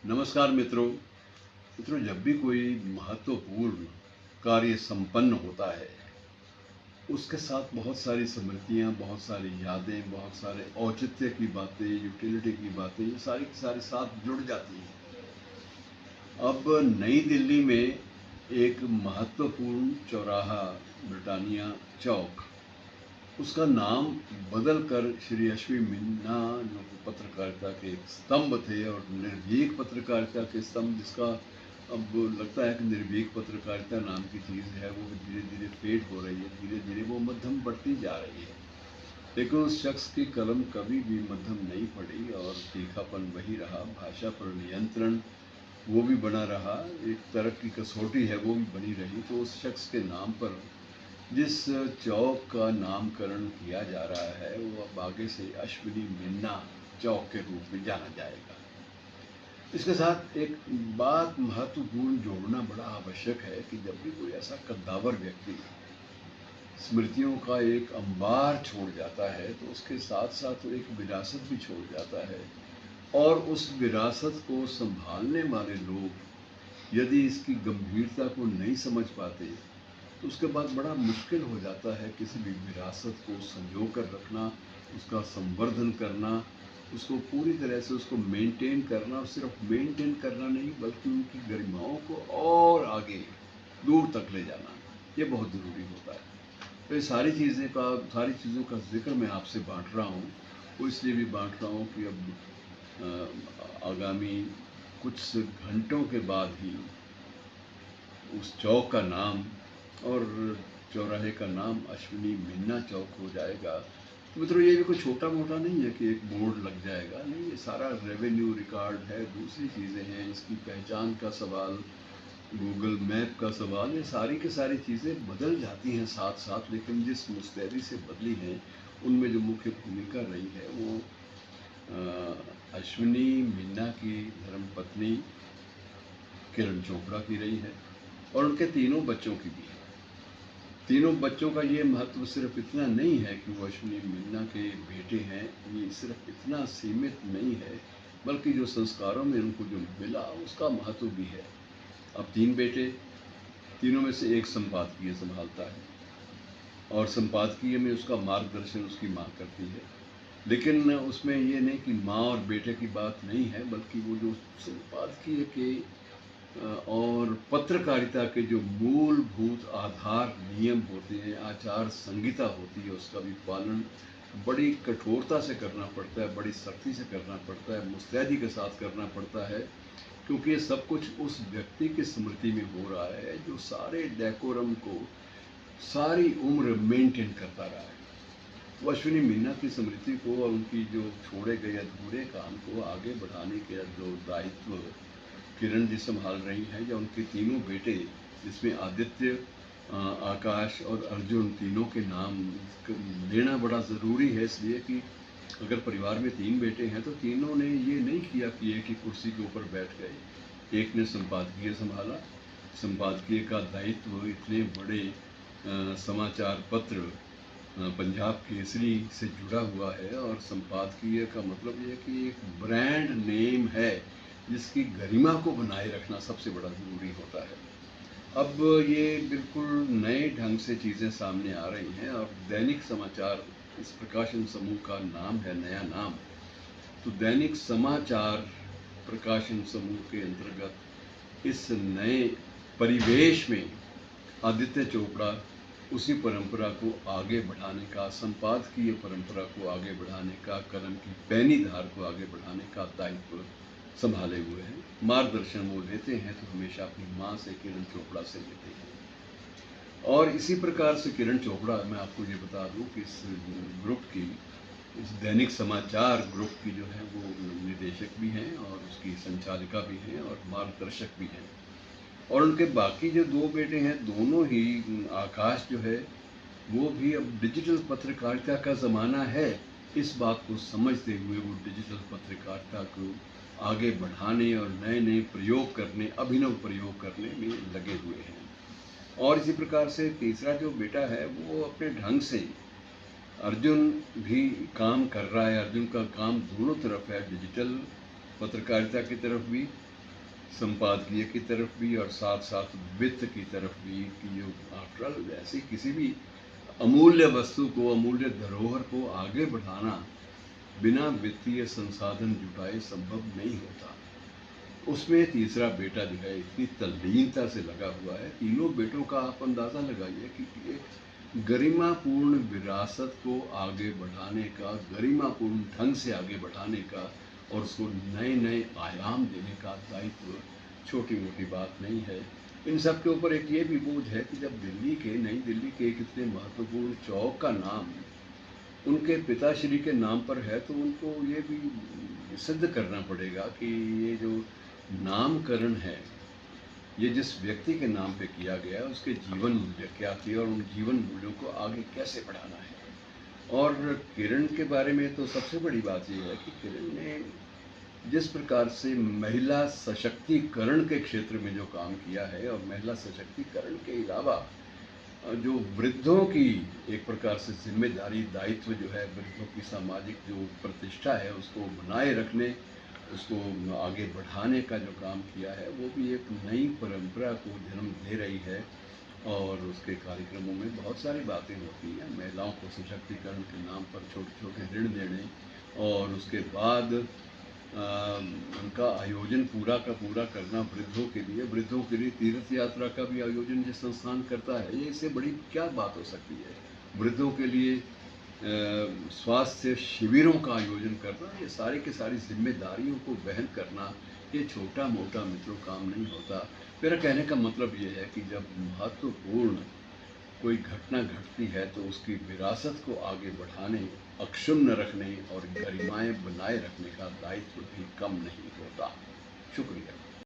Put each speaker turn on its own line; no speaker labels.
नमस्कार मित्रों। जब भी कोई महत्वपूर्ण कार्य संपन्न होता है, उसके साथ बहुत सारी स्मृतियाँ, बहुत सारी यादें, बहुत सारे औचित्य की बातें, यूटिलिटी की बातें, ये सारी की सारी साथ जुड़ जाती हैं। अब नई दिल्ली में एक महत्वपूर्ण चौराहा, ब्रिटानिया चौक, उसका नाम बदल कर श्री अश्वी मिन्ना, जो कि पत्रकारिता के एक स्तंभ थे और निर्भीक पत्रकारिता के स्तंभ, जिसका अब लगता है कि निर्भीक पत्रकारिता नाम की चीज़ है वो धीरे धीरे फेड हो रही है, धीरे धीरे वो मध्यम बढ़ती जा रही है। लेकिन उस शख्स की कलम कभी भी मध्यम नहीं पड़ी और तीखापन वही रहा, भाषा पर नियंत्रण वो भी बना रहा, एक तरह की कसौटी है वो भी बनी रही। तो उस शख्स के नाम पर जिस चौक का नामकरण किया जा रहा है वो अब आगे से अश्विनी मिन्ना चौक के रूप में जाना जाएगा। इसके साथ एक बात महत्वपूर्ण जोड़ना बड़ा आवश्यक है कि जब भी कोई ऐसा कद्दावर व्यक्ति स्मृतियों का एक अंबार छोड़ जाता है तो उसके साथ साथ वो एक विरासत भी छोड़ जाता है, और उस विरासत को संभालने वाले लोग यदि इसकी गंभीरता को नहीं समझ पाते तो उसके बाद बड़ा मुश्किल हो जाता है किसी भी विरासत को संजो कर रखना, उसका संवर्धन करना, उसको पूरी तरह से उसको मेंटेन करना, और सिर्फ मेंटेन करना नहीं बल्कि उनकी गरिमाओं को और आगे दूर तक ले जाना, ये बहुत ज़रूरी होता है। तो ये सारी चीज़ों का जिक्र मैं आपसे बांट रहा हूँ। वो इसलिए भी बांट रहा हूँ कि अब आगामी कुछ घंटों के बाद ही उस चौक का नाम और चौराहे का नाम अश्विनी मिन्ना चौक हो जाएगा। तो मित्रों, ये भी कोई छोटा मोटा नहीं है कि एक बोर्ड लग जाएगा, नहीं, ये सारा रेवेन्यू रिकॉर्ड है, दूसरी चीज़ें हैं, इसकी पहचान का सवाल, गूगल मैप का सवाल, ये सारी की सारी चीज़ें बदल जाती हैं साथ साथ, लेकिन जिस मुस्तैदी से बदली हैं उनमें जो मुख्य भूमिका रही है वो अश्विनी मिन्ना की धर्मपत्नी किरण चोपड़ा की रही है, और उनके तीनों बच्चों की भी है। तीनों बच्चों का ये महत्व सिर्फ इतना नहीं है कि वो अश्विनी मिन्ना के बेटे हैं, ये सिर्फ इतना सीमित नहीं है, बल्कि जो संस्कारों में उनको जो मिला उसका महत्व भी है। अब 3 बेटे, तीनों में से एक संपादकीय संभालता है और संपादकीय में उसका मार्गदर्शन उसकी माँ करती है। लेकिन उसमें ये नहीं कि माँ और बेटे की बात नहीं है, बल्कि वो जो संपादकीय के और पत्रकारिता के जो मूलभूत आधार नियम होते हैं, आचार संहिता होती है, उसका भी पालन बड़ी कठोरता से करना पड़ता है, बड़ी सख्ती से करना पड़ता है, मुस्तैदी के साथ करना पड़ता है, क्योंकि ये सब कुछ उस व्यक्ति की स्मृति में हो रहा है जो सारे डेकोरम को सारी उम्र मेंटेन करता रहा है। तो अश्विनी मिन्ना की स्मृति को और उनकी जो छोड़े गए अधूरे काम को आगे बढ़ाने के जो दायित्व किरण जी संभाल रही हैं, या उनके तीनों बेटे, जिसमें आदित्य, आकाश और अर्जुन, तीनों के नाम लेना बड़ा ज़रूरी है, इसलिए कि अगर परिवार में 3 बेटे हैं तो तीनों ने ये नहीं किया कि एक ही कुर्सी के ऊपर बैठ गए। एक ने संपादकीय संभाला, संपादकीय का दायित्व इतने बड़े समाचार पत्र पंजाब केसरी से जुड़ा हुआ है, और संपादकीय का मतलब ये है कि एक ब्रांड नेम है जिसकी गरिमा को बनाए रखना सबसे बड़ा ज़रूरी होता है। अब ये बिल्कुल नए ढंग से चीज़ें सामने आ रही हैं, और दैनिक समाचार इस प्रकाशन समूह का नाम है, नया नाम। तो दैनिक समाचार प्रकाशन समूह के अंतर्गत इस नए परिवेश में आदित्य चोपड़ा उसी परंपरा को आगे बढ़ाने का, संपादकीय परंपरा को आगे बढ़ाने का, कलम की पैनी धार को आगे बढ़ाने का दायित्व संभाले हुए हैं। मार्गदर्शन वो लेते हैं तो हमेशा अपनी माँ से, किरण चोपड़ा से लेते हैं। और इसी प्रकार से किरण चोपड़ा, मैं आपको ये बता दूं कि इस ग्रुप की, इस दैनिक समाचार ग्रुप की जो है वो निदेशक भी हैं और उसकी संचालिका भी हैं और मार्गदर्शक भी हैं। और उनके बाकी जो 2 बेटे हैं, दोनों ही, आकाश जो है वो भी, अब डिजिटल पत्रकारिता का ज़माना है, इस बात को समझते हुए वो डिजिटल पत्रकारिता को आगे बढ़ाने और नए नए प्रयोग करने, अभिनव प्रयोग करने में लगे हुए हैं। और इसी प्रकार से तीसरा जो बेटा है वो अपने ढंग से, अर्जुन भी काम कर रहा है, अर्जुन का काम दोनों तरफ है, डिजिटल पत्रकारिता की तरफ भी संपादकीय की तरफ भी और साथ साथ वित्त की तरफ भी, कि जो आफ्टर ऑल ऐसी किसी भी अमूल्य वस्तु को, अमूल्य धरोहर को आगे बढ़ाना बिना वित्तीय संसाधन जुटाए संभव नहीं होता। उसमें तीसरा बेटा जो है इतनी तल्लीनता से लगा हुआ है। तीनों बेटों का आप अंदाज़ा लगाइए कि एक गरिमापूर्ण विरासत को आगे बढ़ाने का, गरिमापूर्ण ढंग से आगे बढ़ाने का और उसको नए नए आयाम देने का दायित्व छोटी मोटी बात नहीं है। इन सब के ऊपर एक ये भी बोझ है कि जब नई दिल्ली के एक इतने महत्वपूर्ण चौक का नाम उनके पिताश्री के नाम पर है, तो उनको ये भी सिद्ध करना पड़ेगा कि ये जो नामकरण है, ये जिस व्यक्ति के नाम पे किया गया है उसके जीवन मूल्य क्या थे और उन जीवन मूल्यों को आगे कैसे बढ़ाना है। और किरण के बारे में तो सबसे बड़ी बात यह है कि किरण ने जिस प्रकार से महिला सशक्तिकरण के क्षेत्र में जो काम किया है, और महिला सशक्तिकरण के अलावा जो वृद्धों की एक प्रकार से जिम्मेदारी, दायित्व जो है, वृद्धों की सामाजिक जो प्रतिष्ठा है उसको बनाए रखने, उसको आगे बढ़ाने का जो काम किया है, वो भी एक नई परंपरा को जन्म दे रही है। और उसके कार्यक्रमों में बहुत सारी बातें होती हैं, महिलाओं को सशक्तिकरण के नाम पर छोटे छोटे ऋण देने, और उसके बाद उनका आयोजन पूरा का पूरा करना वृद्धों के लिए तीर्थ यात्रा का भी आयोजन जिस संस्थान करता है, ये इससे बड़ी क्या बात हो सकती है। वृद्धों के लिए स्वास्थ्य शिविरों का आयोजन करना, ये सारी की सारी जिम्मेदारियों को वहन करना, ये छोटा मोटा मित्रों काम नहीं होता। मेरा कहने का मतलब ये है कि जब महत्वपूर्ण कोई घटना घटती है तो उसकी विरासत को आगे बढ़ाने, अक्षुण्ण रखने और गरिमाएं बनाए रखने का दायित्व भी कम नहीं होता।